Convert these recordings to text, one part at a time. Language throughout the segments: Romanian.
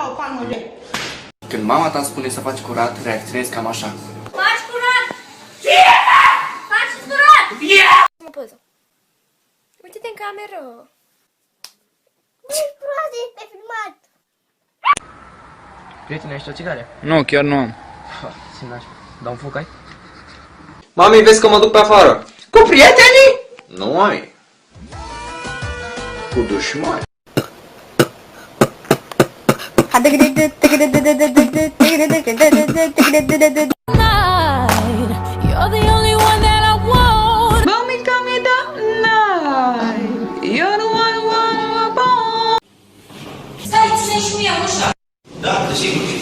o palmă de. Când mama ta spune să faci curat, reacționezi cam așa. Faci curat! Ce? Faci curat! Mă poză. Uite-te în cameră. Ce curat e filmat? Prietene, ești o țigare? Nu, chiar nu am. Sinaș, dau un foc ai? Mami, vezi că mă duc pe afară. Cu prietenii? Nu, mami. Cu dușmani. You're the only one that I want. Mami, come down night. You're the one who I want. Stai, ține și mie ușa. Da, desigur.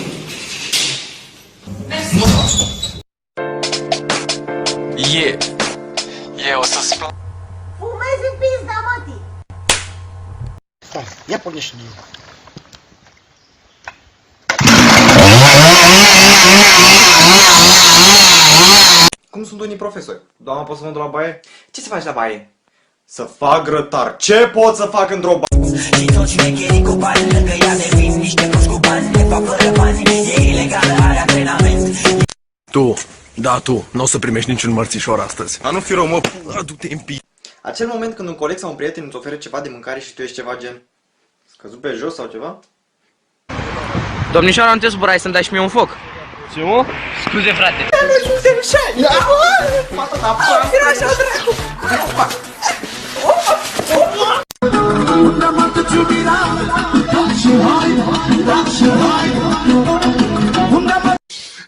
O să spun. Fumezi în pizda, mătii. Stai, ia pornește din nou. Cum sunt unii profesori? Doamna, poți să mă duc la baie? Ce să faci la baie? Să fac grătar. Ce pot să fac într-o baie? Și toți șmecherii cu bani lângă ea devin niște proști cu bani. De fapt fără bani, e ilegală, are antrenament. Tu, nu o să primești niciun mărțișor astăzi. A, nu fi rău, mă, du-te în pi... Acel moment când un coleg sau un prieten îți oferă ceva de mâncare și tu ești ceva gen scăzut pe jos sau ceva? Domnișoara, nu te supărai să-mi dai și mie un foc. Ce, mă? Scuze, frate.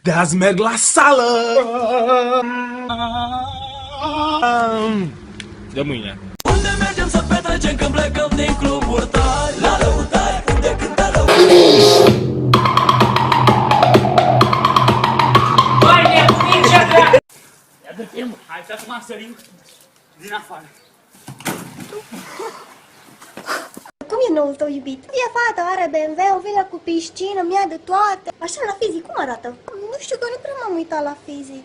De azi merg la sală! De mâine. Unde mergem să petrecem când plecăm din cluburi tari? La lăutari, unde cântă lăutari. Băi, nebunii, ce dracu! Ia dă filmul, hai să mă sărim din afară. Cum e noul tău iubit? E fată, are BMW, o vilă cu piscină, mi-a de toate. Așa la fizic, cum arată? Nu știu că nu prea m-am uitat la fizic.